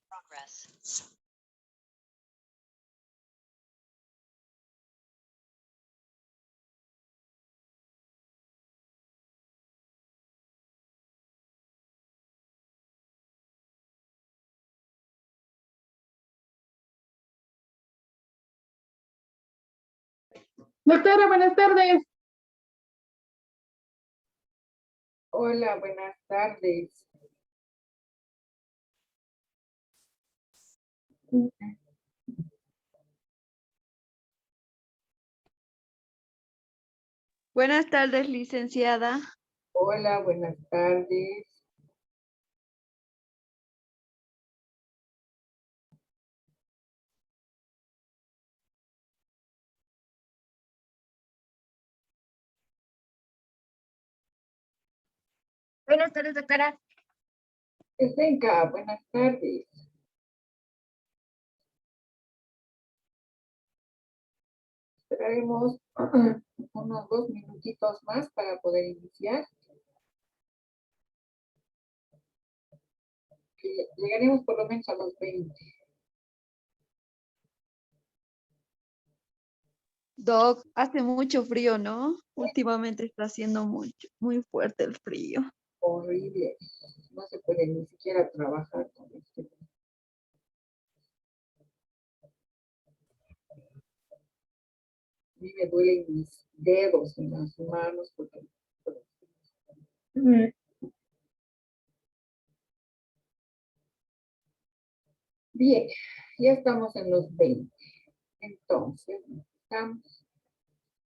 Progress. Doctora, buenas tardes. Hola, buenas tardes. Buenas tardes, licenciada. Hola, buenas tardes. Buenas tardes, doctora. Venga, buenas tardes. Esperaremos unos 2 minutitos más para poder iniciar. Llegaremos por lo menos a los 20. Doc, hace mucho frío, ¿no? Últimamente está haciendo muy fuerte el frío. Horrible. No se puede ni siquiera trabajar con este. A mí me duelen mis dedos en las manos porque... Bien, ya estamos en los 20. Entonces, estamos.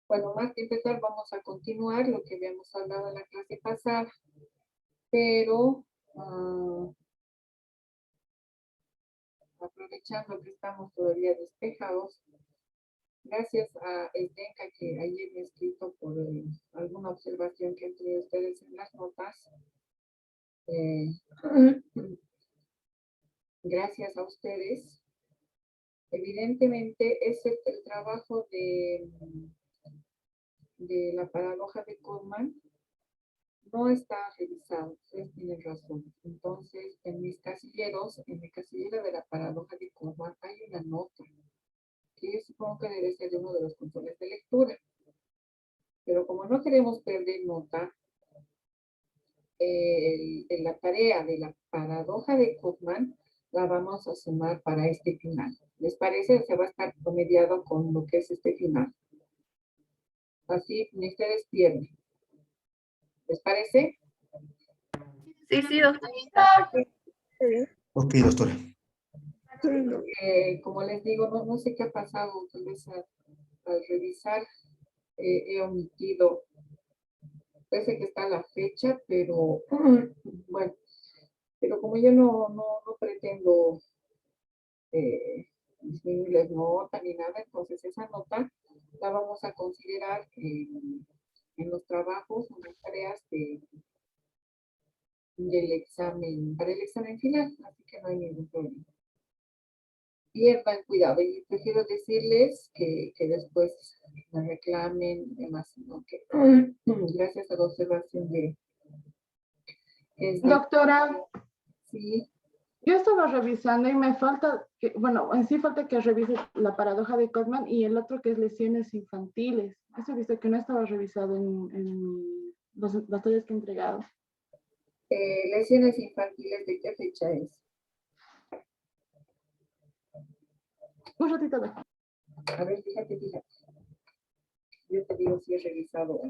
Bueno, más que empezar, vamos a continuar lo que habíamos hablado en la clase pasada. Pero, aprovechando que estamos todavía despejados, gracias a Esdenka, que ayer me ha escrito por alguna observación que han tenido ustedes en las notas. Gracias a ustedes. Evidentemente, ese es el trabajo de la paradoja de Goldman. No está revisado, ustedes tienen razón. Entonces, en mis casilleros, en mi casillero de la paradoja de Goldman, hay una nota que yo supongo que debe ser de uno de los controles de lectura. Pero como no queremos perder nota, en la tarea de la paradoja de Goldman la vamos a sumar para este final. ¿Les parece? Se va a estar promediado con lo que es este final. Así ni ustedes pierden. ¿Les parece? Sí, doctora. Ok, doctora. Como les digo, no sé qué ha pasado, tal vez al revisar he omitido, parece que está la fecha, pero bueno, pero como yo no pretendo disminuirles nota ni nada, entonces esa nota la vamos a considerar en los trabajos, en las tareas del examen, para el examen final, así que no hay ningún problema. Pierdan cuidado, y prefiero decirles que después me reclamen demás, sino que gracias a la observación de... Doctora, Sí, yo estaba revisando y me falta, bueno, en sí falta que revise la paradoja de Goldman y el otro que es lesiones infantiles. Eso he visto que no estaba revisado en las tareas que he entregado. lesiones infantiles, ¿de qué fecha es? Un ratito de. A ver, fíjate. Yo te digo si he revisado.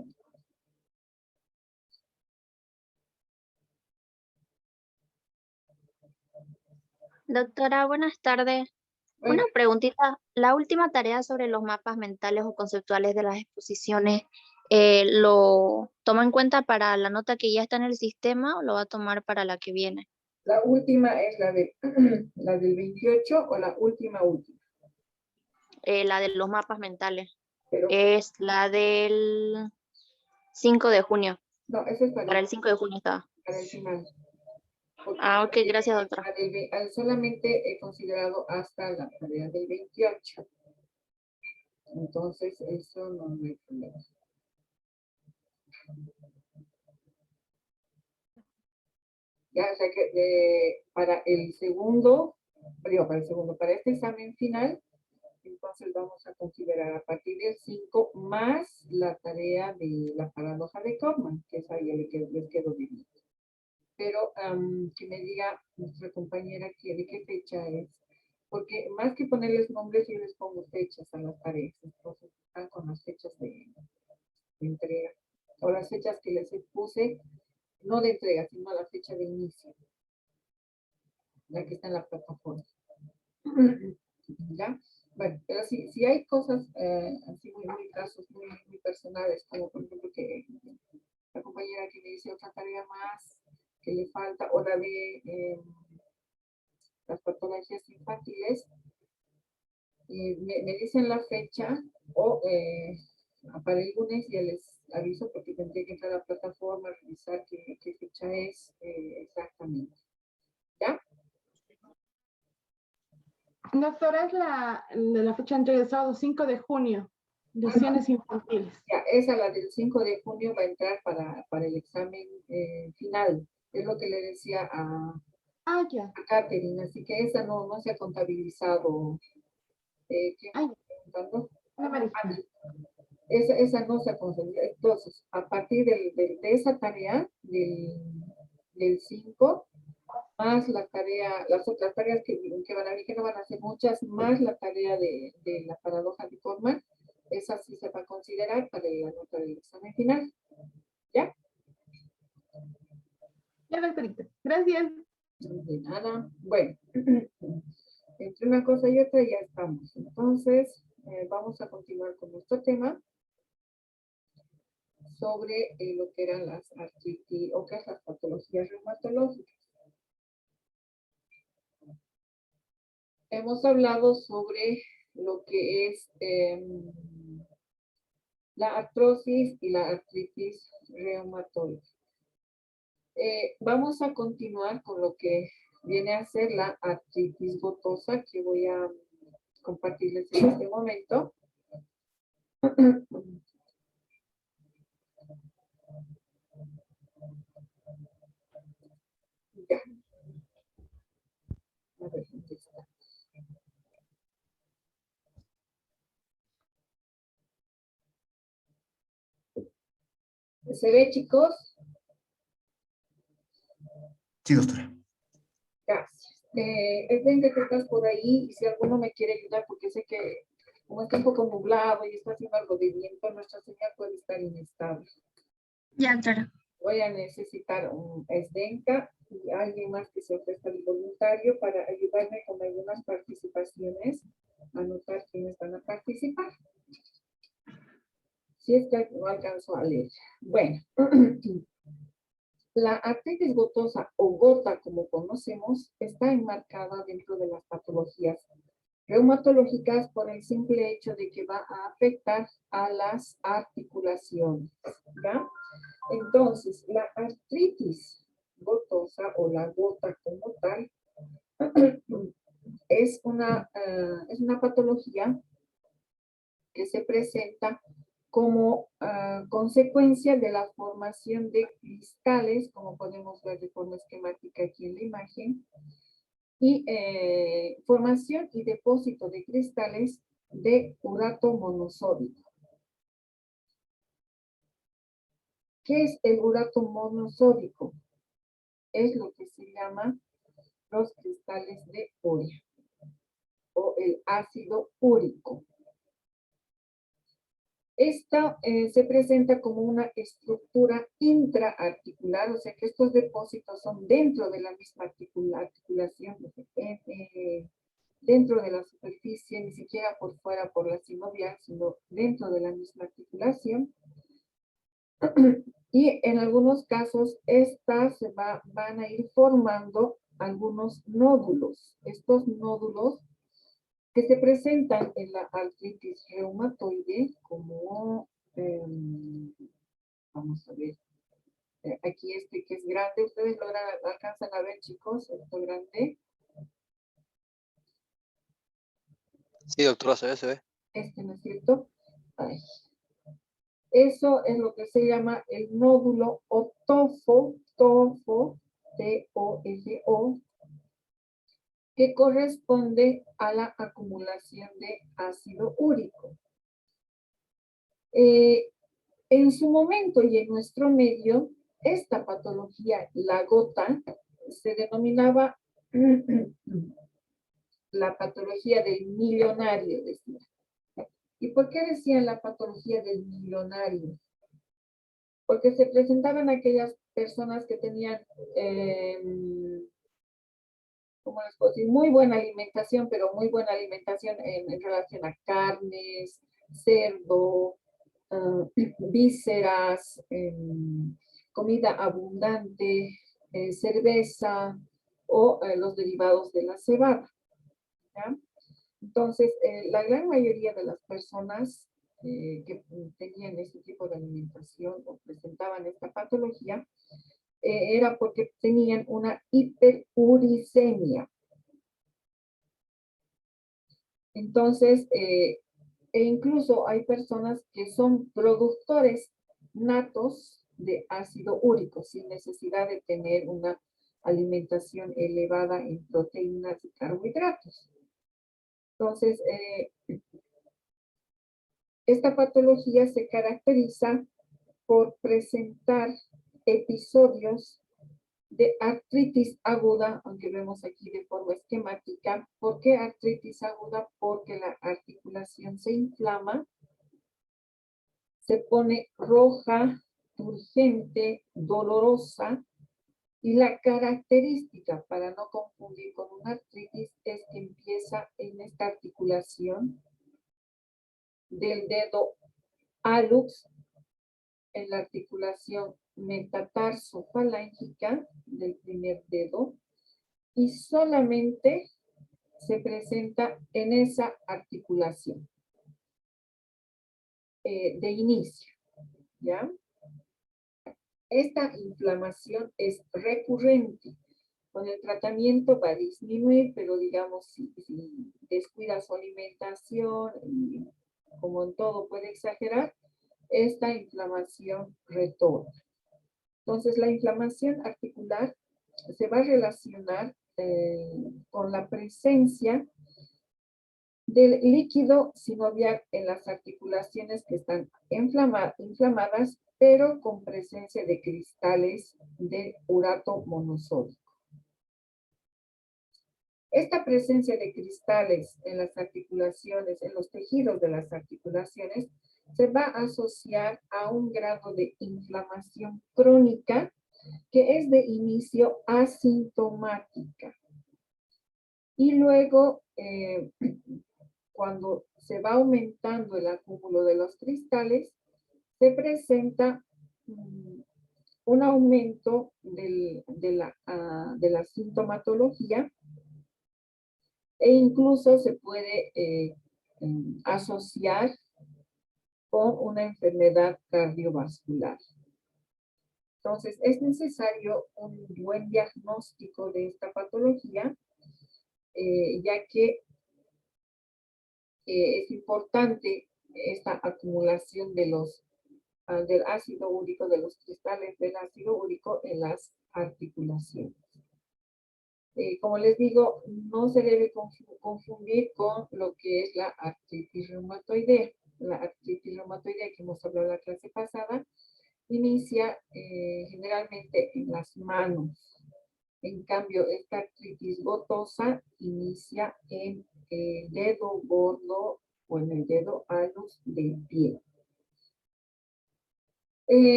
Doctora, buenas tardes. Bueno, Una preguntita. La última tarea sobre los mapas mentales o conceptuales de las exposiciones, ¿lo toma en cuenta para la nota que ya está en el sistema o lo va a tomar para la que viene? La última es la de la del 28 o la última. La de los mapas mentales. Pero Es la del 5 de junio. no, esa es Para el 5 de junio estaba. para el final. Porque Ah, ok, gracias, doctora. solamente he considerado hasta la tarea del 28. Entonces, eso no hay problema. Ya, o sea que para el segundo, para este examen final, entonces vamos a considerar a partir del 5 más la tarea de la paradoja de Kaufman, que esa ya les quedó bien. Pero que me diga nuestra compañera que de qué fecha es, porque más que ponerles nombres, yo les pongo fechas a las tareas, entonces están con las fechas de entrega, o las fechas que les puse, no de entrega, sino la fecha de inicio, la que está en la plataforma. ¿Ya? Bueno, pero si hay cosas así muy casos muy personales, como por ejemplo que la compañera que me dice otra tarea más que le falta, o la de las patologías infantiles, me dicen la fecha o para el lunes ya les aviso porque tendré que entrar a la plataforma, revisar qué fecha es exactamente. ¿Ya? Doctora, es de la fecha de entrega de sábado 5 de junio. Lesiones infantiles. Ya, esa, la del 5 de junio, va a entrar para el examen final. Es lo que le decía Ah, ya. a Catherine, así que esa no se ha contabilizado. ¿Quién me Ay, está preguntando? Ana María. Esa no se ha contabilizado. Entonces, a partir de esa tarea, del 5, más la tarea, las otras tareas que van a ver, que no van a ser muchas, más la tarea de la paradoja de Kaufman, esa sí se va a considerar para la nota del examen final. ¿Ya? Ya, doctorita. Gracias. De nada. Bueno, entre una cosa y otra ya estamos. Entonces, vamos a continuar con nuestro tema sobre lo que eran las artritis o que es las patologías reumatológicas. Hemos hablado sobre lo que es la artrosis y la artritis reumatoide. Vamos a continuar con lo que viene a ser la artritis gotosa, que voy a compartirles en este momento. Ya. A ver, ¿dónde está? ¿Se ve, chicos? Sí, doctora. Gracias. Es bien que estás por ahí y si alguno me quiere ayudar, porque sé que como está un poco nublado y está haciendo algo de viento, nuestra señal puede estar inestable. Ya, doctora. Voy a necesitar un SDENCA y alguien más que se ofrezca de voluntario para ayudarme con algunas participaciones, anotar quiénes van a participar. Si es que no alcanzo a leer. Bueno, la artritis gotosa o gota, como conocemos, está enmarcada dentro de las patologías reumatológicas por el simple hecho de que va a afectar a las articulaciones, ¿ya? Entonces, la artritis gotosa o la gota como tal es una patología que se presenta como consecuencia de la formación de cristales, como podemos ver de forma esquemática aquí en la imagen, y formación y depósito de cristales de urato monosódico. ¿Qué es el urato monosódico? Es lo que se llama los cristales de urea o el ácido úrico. Esta se presenta como una estructura intraarticular, o sea que estos depósitos son dentro de la misma articulación, dentro de la superficie, ni siquiera por fuera por la sinovial, sino dentro de la misma articulación. Y en algunos casos, estas van a ir formando algunos nódulos. Estos nódulos que se presentan en la artritis reumatoide como, vamos a ver, aquí este que es grande, ustedes alcanzan a ver, chicos, esto grande. Sí, doctora, se ve. Este, ¿no es cierto? Ay. Eso es lo que se llama el nódulo o tofo, T-O-F-O, que corresponde a la acumulación de ácido úrico. En su momento y en nuestro medio, esta patología, la gota, se denominaba la patología del millonario, decía. ¿Y por qué decían la patología del millonario? Porque se presentaban aquellas personas que tenían, ¿cómo les puedo decir? Muy buena alimentación, pero muy buena alimentación en relación a carnes, cerdo, vísceras, comida abundante, cerveza o los derivados de la cebada. ¿Ya? Entonces, la gran mayoría de las personas que tenían este tipo de alimentación o presentaban esta patología, era porque tenían una hiperuricemia. Entonces, e incluso hay personas que son productores natos de ácido úrico sin necesidad de tener una alimentación elevada en proteínas y carbohidratos. Entonces, esta patología se caracteriza por presentar episodios de artritis aguda, aunque vemos aquí de forma esquemática. ¿Por qué artritis aguda? Porque la articulación se inflama, se pone roja, turgente, dolorosa, y la característica, para no confundir con una artritis, es que empieza en esta articulación del dedo hallux, en la articulación metatarso-falángica del primer dedo, y solamente se presenta en esa articulación de inicio, ¿ya? Esta inflamación es recurrente. Con el tratamiento va a disminuir, pero digamos, si descuida su alimentación, y como en todo puede exagerar, esta inflamación retorna. Entonces, la inflamación articular se va a relacionar con la presencia del líquido sinovial en las articulaciones que están inflamadas, pero con presencia de cristales de urato monosódico. Esta presencia de cristales en las articulaciones, en los tejidos de las articulaciones, se va a asociar a un grado de inflamación crónica que es de inicio asintomática. Y luego, cuando se va aumentando el acúmulo de los cristales, se presenta un aumento de la sintomatología, e incluso se puede asociar con una enfermedad cardiovascular. Entonces, es necesario un buen diagnóstico de esta patología, ya que es importante esta acumulación del ácido úrico, de los cristales del ácido úrico en las articulaciones. Como les digo, no se debe confundir con lo que es la artritis reumatoidea. La artritis reumatoidea, que hemos hablado en la clase pasada, inicia generalmente en las manos. En cambio, esta artritis gotosa inicia en el dedo gordo o en el dedo hallux del pie.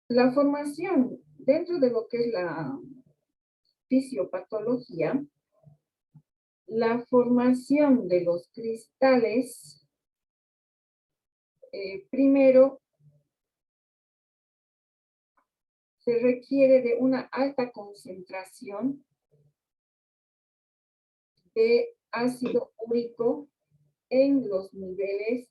La formación dentro de lo que es la fisiopatología, la formación de los cristales, primero se requiere de una alta concentración de ácido úrico en los niveles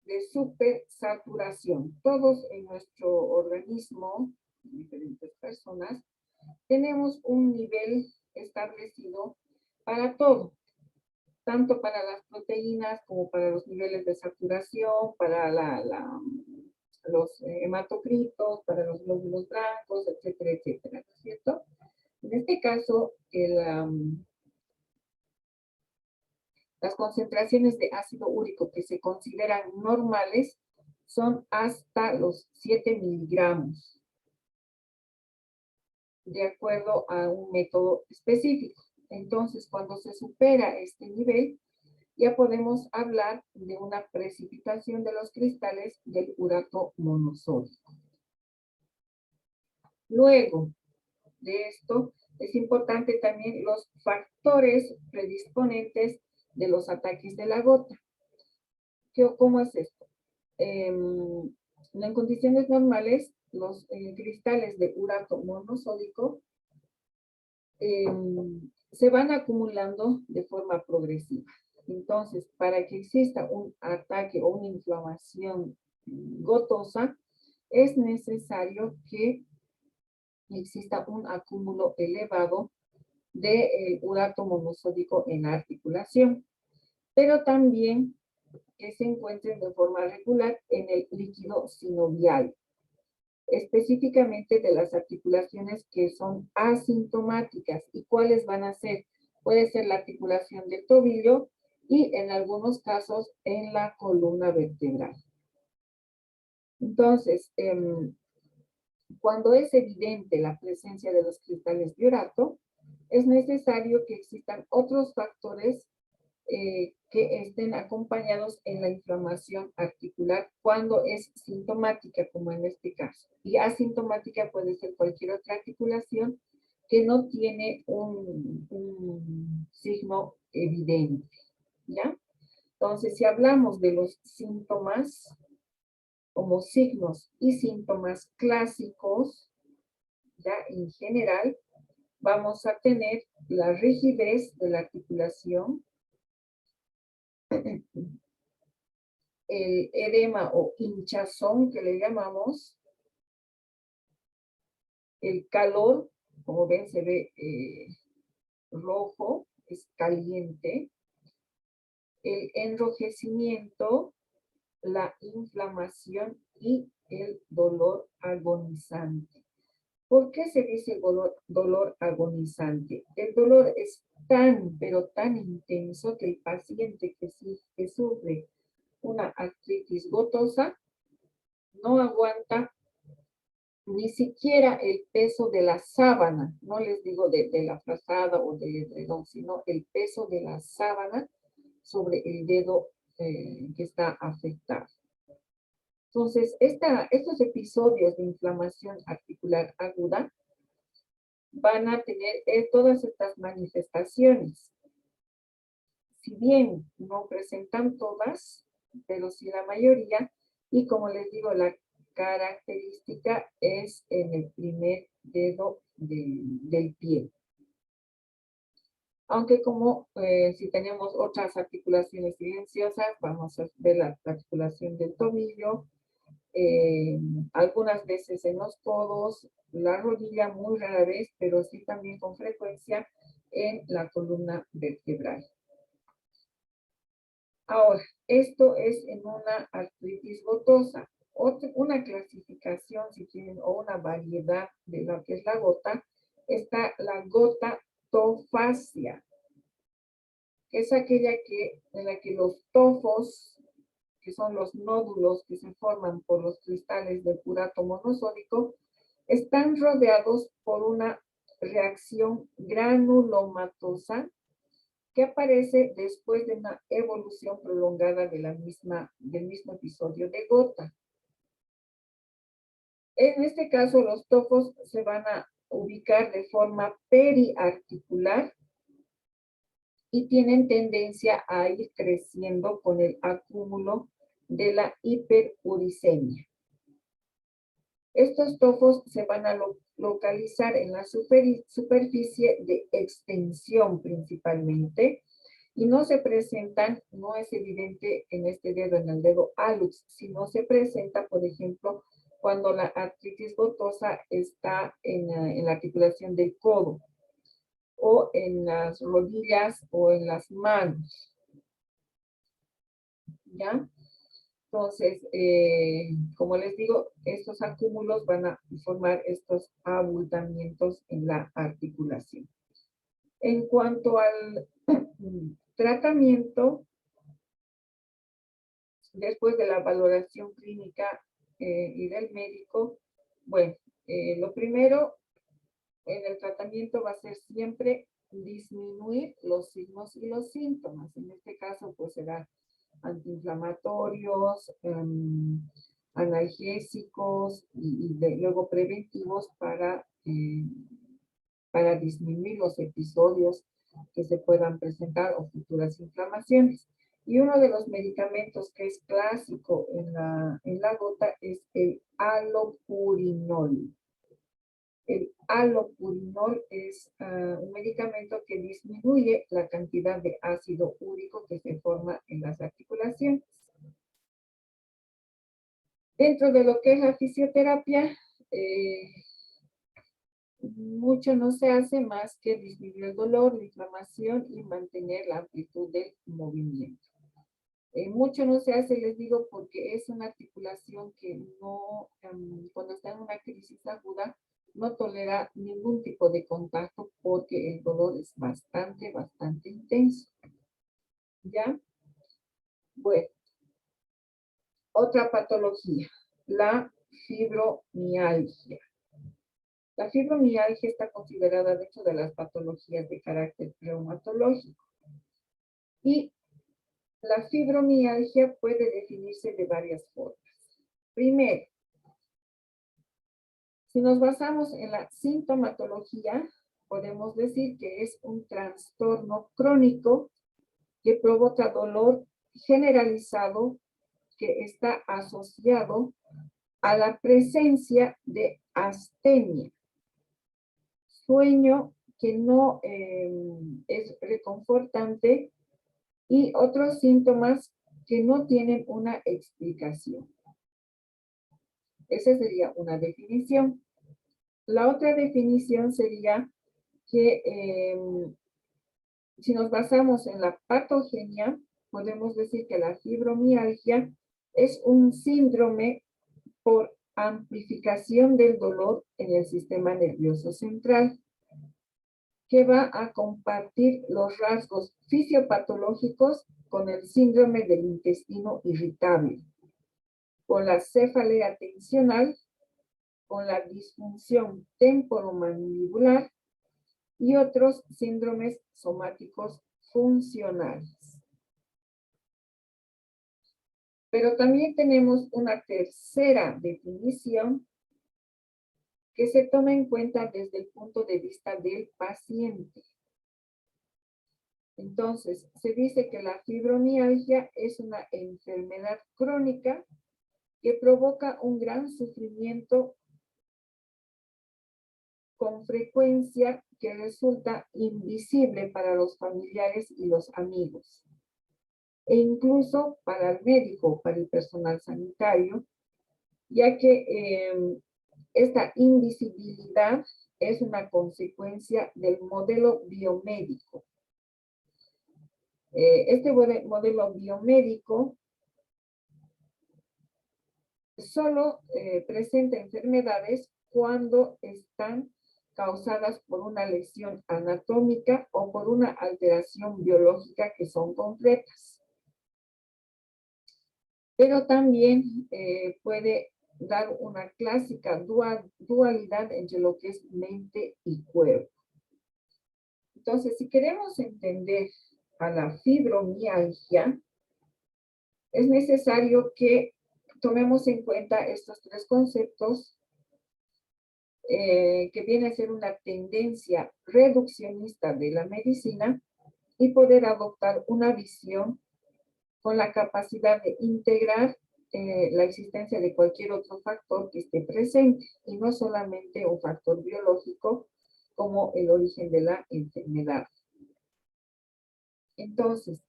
de supersaturación. Todos en nuestro organismo, diferentes personas, tenemos un nivel establecido para todo, tanto para las proteínas como para los niveles de saturación, para los hematocritos, para los glóbulos blancos, etcétera, etcétera, ¿no es cierto? En este caso, las concentraciones de ácido úrico que se consideran normales son hasta los 7 miligramos, de acuerdo a un método específico. Entonces, cuando se supera este nivel, ya podemos hablar de una precipitación de los cristales del urato monosódico. Luego de esto, es importante también los factores predisponentes de los ataques de la gota. ¿Cómo es esto? En condiciones normales, los cristales de urato monosódico se van acumulando de forma progresiva. Entonces, para que exista un ataque o una inflamación gotosa, es necesario que exista un acúmulo elevado de urato monosódico en la articulación, pero también que se encuentren de forma regular en el líquido sinovial, específicamente de las articulaciones que son asintomáticas. ¿Y cuáles van a ser? Puede ser la articulación del tobillo y en algunos casos en la columna vertebral. Entonces, cuando es evidente la presencia de los cristales de urato, es necesario que existan otros factores que estén acompañados en la inflamación articular cuando es sintomática, como en este caso. Y asintomática puede ser cualquier otra articulación que no tiene un signo evidente, ¿ya? Entonces, si hablamos de los síntomas como signos y síntomas clásicos, ya en general, vamos a tener la rigidez de la articulación, el edema o hinchazón que le llamamos, el calor, como ven se ve rojo, es caliente, el enrojecimiento, la inflamación y el dolor agonizante. ¿Por qué se dice dolor agonizante? El dolor es tan, pero tan intenso que el paciente que sufre una artritis gotosa no aguanta ni siquiera el peso de la sábana, no les digo de la frazada o del edredón, sino el peso de la sábana sobre el dedo que está afectado. Entonces, estos episodios de inflamación articular aguda van a tener todas estas manifestaciones. Si bien no presentan todas, pero sí la mayoría, y como les digo, la característica es en el primer dedo del pie. Aunque como si tenemos otras articulaciones silenciosas, vamos a ver la articulación del tobillo, algunas veces en los codos, la rodilla muy rara vez, pero sí también con frecuencia en la columna vertebral. Ahora, esto es en una artritis gotosa. Una clasificación, si quieren, o una variedad de lo que es la gota, está la gota tofacia, que es aquella en la que los tofos, que son los nódulos que se forman por los cristales del urato monosódico, están rodeados por una reacción granulomatosa que aparece después de una evolución prolongada del mismo episodio de gota. En este caso, los tofos se van a ubicar de forma periarticular y tienen tendencia a ir creciendo con el acúmulo de la hiperuricemia. Estos tofos se van a localizar en la superficie de extensión principalmente y no se presentan, no es evidente en este dedo, en el dedo hallux, sino se presenta, por ejemplo, cuando la artritis gotosa está en la articulación del codo o en las rodillas o en las manos. ¿Ya? Entonces, como les digo, estos acúmulos van a formar estos abultamientos en la articulación. En cuanto al tratamiento, después de la valoración clínica y del médico, bueno, lo primero en el tratamiento va a ser siempre disminuir los signos y los síntomas. En este caso, pues será antiinflamatorios, analgésicos y luego preventivos para disminuir los episodios que se puedan presentar o futuras inflamaciones. Y uno de los medicamentos que es clásico en la gota es el allopurinol. El allopurinol es un medicamento que disminuye la cantidad de ácido úrico que se forma en las articulaciones. Dentro de lo que es la fisioterapia, mucho no se hace más que disminuir el dolor, la inflamación y mantener la amplitud del movimiento. Mucho no se hace, les digo, porque es una articulación que no, cuando está en una crisis aguda, no tolera ningún tipo de contacto porque el dolor es bastante intenso. ¿Ya? Bueno. Otra patología, la fibromialgia. La fibromialgia está considerada dentro de las patologías de carácter reumatológico. Y la fibromialgia puede definirse de varias formas. Primero, si nos basamos en la sintomatología, podemos decir que es un trastorno crónico que provoca dolor generalizado que está asociado a la presencia de astenia, sueño que no es reconfortante y otros síntomas que no tienen una explicación. Esa sería una definición. La otra definición sería que si nos basamos en la patogenia, podemos decir que la fibromialgia es un síndrome por amplificación del dolor en el sistema nervioso central, que va a compartir los rasgos fisiopatológicos con el síndrome del intestino irritable, con la cefalea tensional, con la disfunción temporomandibular y otros síndromes somáticos funcionales. Pero también tenemos una tercera definición que se toma en cuenta desde el punto de vista del paciente. Entonces, se dice que la fibromialgia es una enfermedad crónica que provoca un gran sufrimiento con frecuencia que resulta invisible para los familiares y los amigos, e incluso para el médico, para el personal sanitario, ya que esta invisibilidad es una consecuencia del modelo biomédico. Este modelo biomédico solo presenta enfermedades cuando están causadas por una lesión anatómica o por una alteración biológica que son concretas. Pero también puede dar una clásica dualidad entre lo que es mente y cuerpo. Entonces, si queremos entender a la fibromialgia, es necesario que tomemos en cuenta estos tres conceptos que viene a ser una tendencia reduccionista de la medicina y poder adoptar una visión con la capacidad de integrar la existencia de cualquier otro factor que esté presente y no solamente un factor biológico como el origen de la enfermedad. Entonces,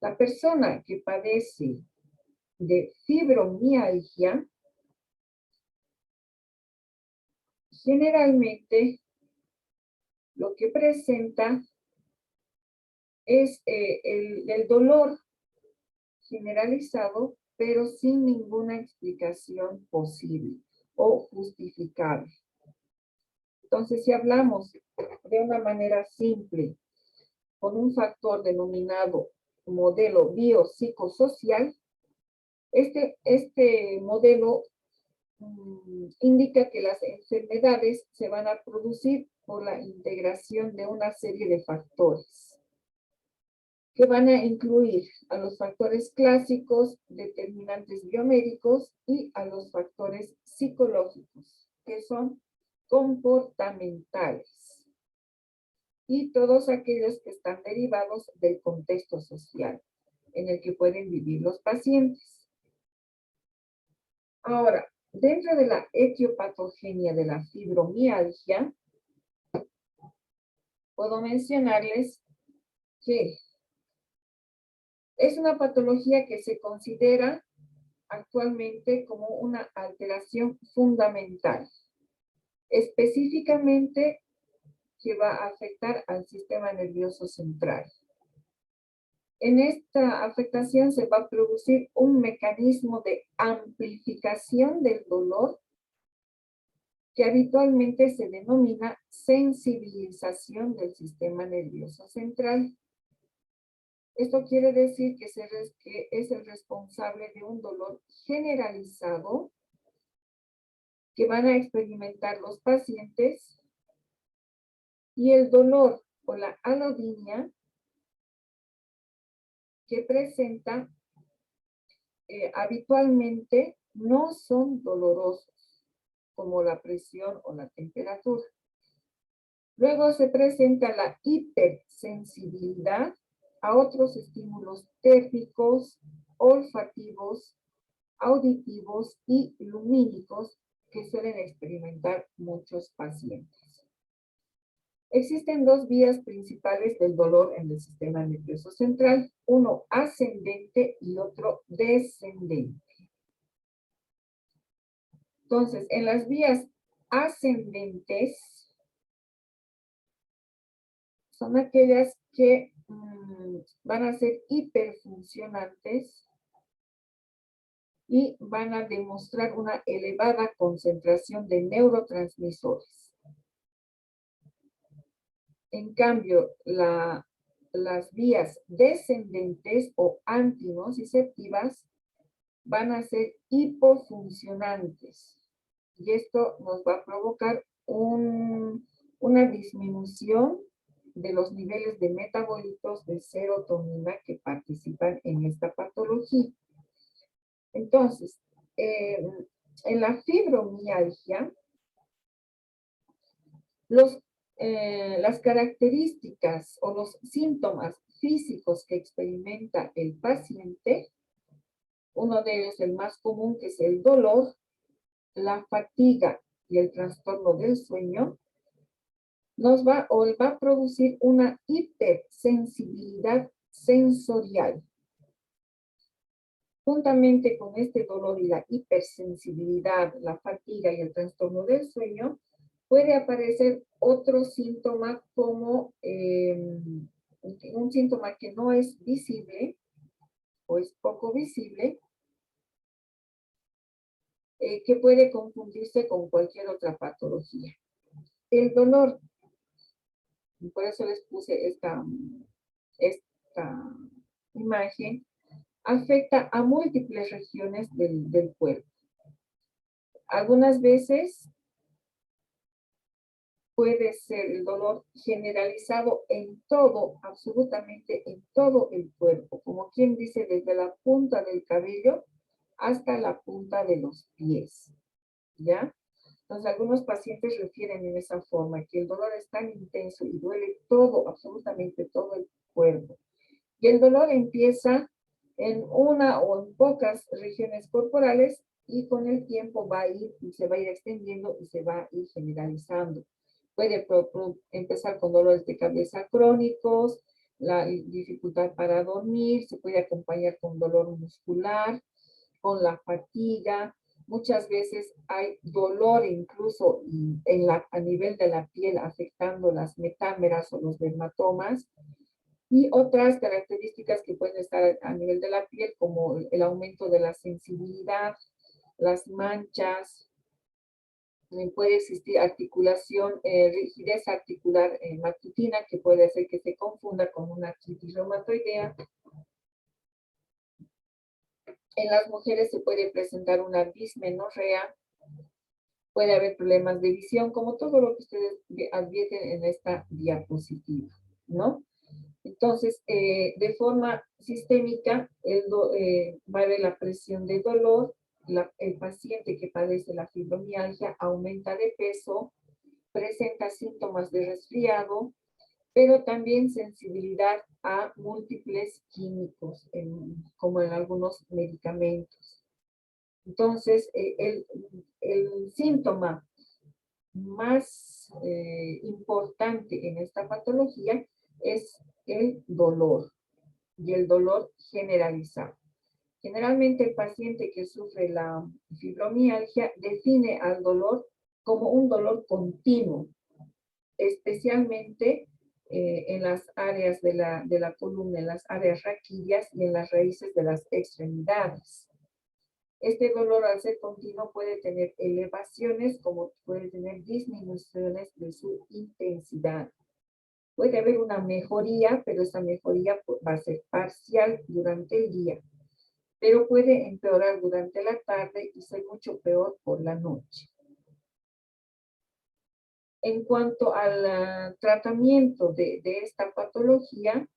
la persona que padece de fibromialgia generalmente lo que presenta es el dolor generalizado, pero sin ninguna explicación posible o justificable. Entonces, si hablamos de una manera simple, con un factor denominado modelo biopsicosocial, este modelo indica que las enfermedades se van a producir por la integración de una serie de factores que van a incluir a los factores clásicos, determinantes biomédicos y a los factores psicológicos, que son comportamentales, y todos aquellos que están derivados del contexto social en el que pueden vivir los pacientes. Ahora, dentro de la etiopatogenia de la fibromialgia, puedo mencionarles que es una patología que se considera actualmente como una alteración fundamental, específicamente que va a afectar al sistema nervioso central. En esta afectación se va a producir un mecanismo de amplificación del dolor que habitualmente se denomina sensibilización del sistema nervioso central. Esto quiere decir que es el responsable de un dolor generalizado que van a experimentar los pacientes, y el dolor o la alodinia que presenta habitualmente no son dolorosos, como la presión o la temperatura. Luego se presenta la hipersensibilidad a otros estímulos térmicos, olfativos, auditivos y lumínicos que suelen experimentar muchos pacientes. Existen dos vías principales del dolor en el sistema nervioso central, uno ascendente y otro descendente. Entonces, en las vías ascendentes son aquellas que van a ser hiperfuncionantes y van a demostrar una elevada concentración de neurotransmisores. En cambio, las vías descendentes o antinociceptivas van a ser hipofuncionantes. Y esto nos va a provocar una disminución de los niveles de metabolitos de serotonina que participan en esta patología. Entonces, en la fibromialgia, las características o los síntomas físicos que experimenta el paciente, uno de ellos, el más común, que es el dolor, la fatiga y el trastorno del sueño, va a producir una hipersensibilidad sensorial. Juntamente con este dolor y la hipersensibilidad, la fatiga y el trastorno del sueño, puede aparecer otro síntoma como un síntoma que no es visible o es poco visible, que puede confundirse con cualquier otra patología. El dolor, por eso les puse esta imagen, afecta a múltiples regiones del cuerpo. Algunas veces puede ser el dolor generalizado en todo, absolutamente en todo el cuerpo, como quien dice, desde la punta del cabello hasta la punta de los pies, ¿ya? Entonces, algunos pacientes refieren en esa forma, que el dolor es tan intenso y duele todo, absolutamente todo el cuerpo. Y el dolor empieza en una o en pocas regiones corporales y con el tiempo se va a ir extendiendo y se va a ir generalizando. Puede empezar con dolores de cabeza crónicos, la dificultad para dormir, se puede acompañar con dolor muscular, con la fatiga. Muchas veces hay dolor incluso a nivel de la piel afectando las metámeras o los dermatomas. Y otras características que pueden estar a nivel de la piel, como el aumento de la sensibilidad, las manchas, puede existir articulación, rigidez articular matutina, que puede hacer que se confunda con una artritis reumatoidea. En las mujeres se puede presentar una dismenorrea, puede haber problemas de visión, como todo lo que ustedes advierten en esta diapositiva, ¿no? Entonces, de forma sistémica, va a haber la presión de dolor, el paciente que padece la fibromialgia aumenta de peso, presenta síntomas de resfriado, pero también sensibilidad a múltiples químicos, como en algunos medicamentos. Entonces, el síntoma más importante en esta patología es el dolor, y el dolor generalizado. Generalmente el paciente que sufre la fibromialgia define al dolor como un dolor continuo, especialmente en las áreas de la columna, en las áreas raquídeas y en las raíces de las extremidades. Este dolor, al ser continuo, puede tener elevaciones como puede tener disminuciones de su intensidad. Puede haber una mejoría, pero esa mejoría va a ser parcial durante el día, pero puede empeorar durante la tarde y ser mucho peor por la noche. En cuanto al tratamiento de esta patología,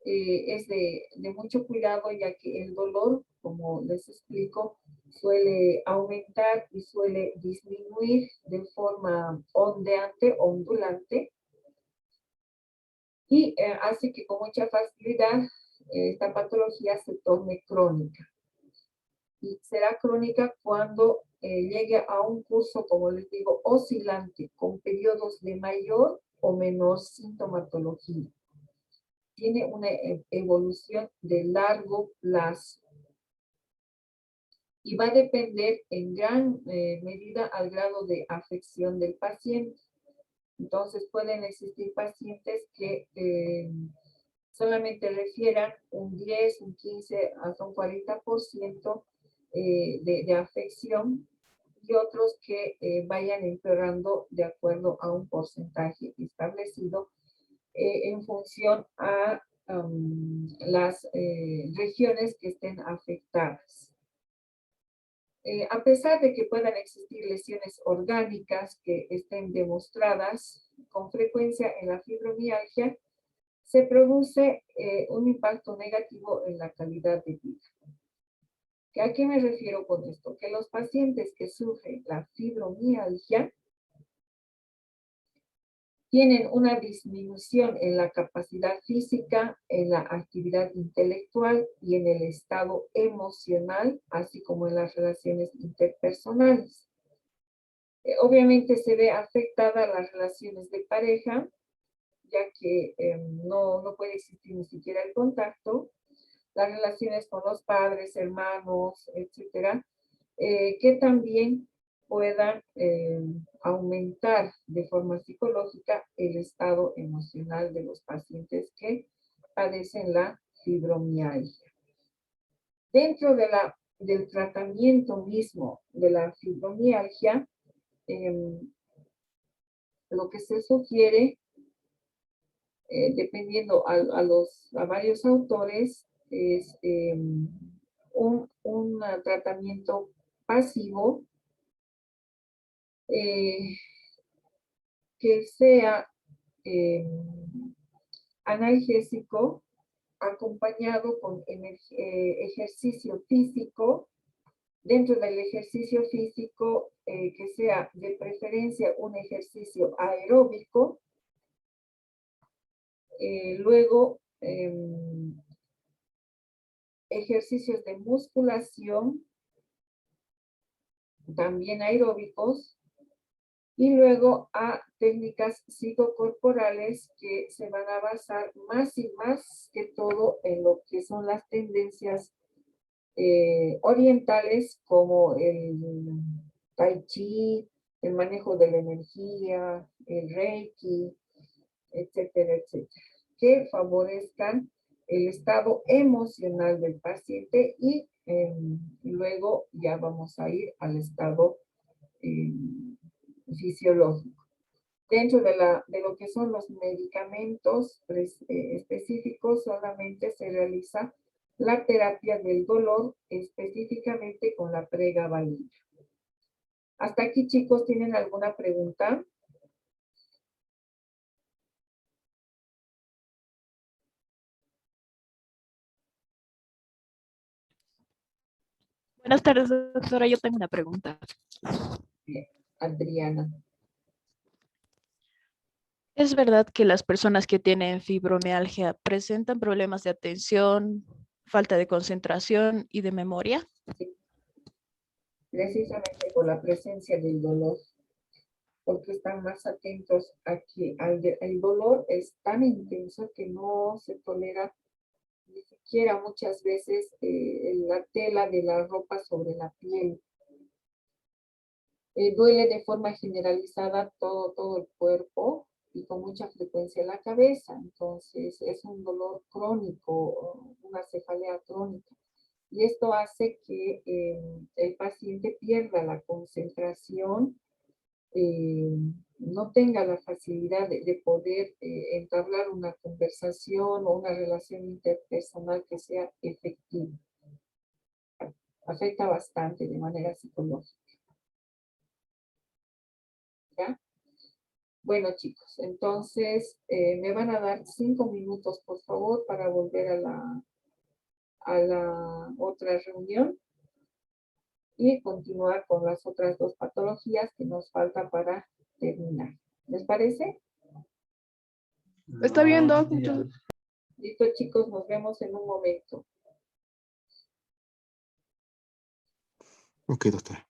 es de mucho cuidado, ya que el dolor, como les explico, suele aumentar y suele disminuir de forma ondeante, ondulante, y hace que con mucha facilidad esta patología se torne crónica. Y será crónica cuando llegue a un curso, como les digo, oscilante, con periodos de mayor o menor sintomatología. Tiene una evolución de largo plazo. Y va a depender en gran medida al grado de afección del paciente. Entonces pueden existir pacientes que solamente refieran un 10, un 15, hasta un 40% de afección, y otros que vayan empeorando de acuerdo a un porcentaje establecido en función a las regiones que estén afectadas. A pesar de que puedan existir lesiones orgánicas que estén demostradas, con frecuencia en la fibromialgia se produce un impacto negativo en la calidad de vida. ¿A qué me refiero con esto? Que los pacientes que sufren la fibromialgia tienen una disminución en la capacidad física, en la actividad intelectual y en el estado emocional, así como en las relaciones interpersonales. Obviamente se ve afectada las relaciones de pareja, ya que no puede existir ni siquiera el contacto, las relaciones con los padres, hermanos, etcétera, que también puedan aumentar de forma psicológica el estado emocional de los pacientes que padecen la fibromialgia. Dentro del tratamiento mismo de la fibromialgia, lo que se sugiere, dependiendo a varios autores, es un tratamiento pasivo que sea analgésico, acompañado con ejercicio físico. Dentro del ejercicio físico, que sea de preferencia un ejercicio aeróbico. Luego, ejercicios de musculación, también aeróbicos, y luego a técnicas psicocorporales que se van a basar más y más que todo en lo que son las tendencias orientales, como el tai chi, el manejo de la energía, el reiki, etcétera, etcétera, que favorezcan el estado emocional del paciente y luego ya vamos a ir al estado fisiológico. Dentro de lo que son los medicamentos específicos, solamente se realiza la terapia del dolor, específicamente con la pregabalina. Hasta aquí, chicos, ¿tienen alguna pregunta? Buenas tardes, doctora. Yo tengo una pregunta. Bien, Adriana. ¿Es verdad que las personas que tienen fibromialgia presentan problemas de atención, falta de concentración y de memoria? Sí, precisamente por la presencia del dolor, porque están más atentos a que el dolor es tan intenso que no se tolera ni siquiera muchas veces la tela de la ropa sobre la piel. Duele de forma generalizada todo el cuerpo y con mucha frecuencia la cabeza. Entonces es un dolor crónico, una cefalea crónica. Y esto hace que el paciente pierda la concentración, no tenga la facilidad de poder entablar una conversación o una relación interpersonal que sea efectiva. Afecta bastante de manera psicológica. ¿Ya? Bueno, chicos, entonces me van a dar 5 minutos, por favor, para volver a la otra reunión y continuar con las otras 2 patologías que nos falta para terminar. ¿Les parece? Está bien, Doc. Listo, chicos, nos vemos en un momento. Ok, doctora.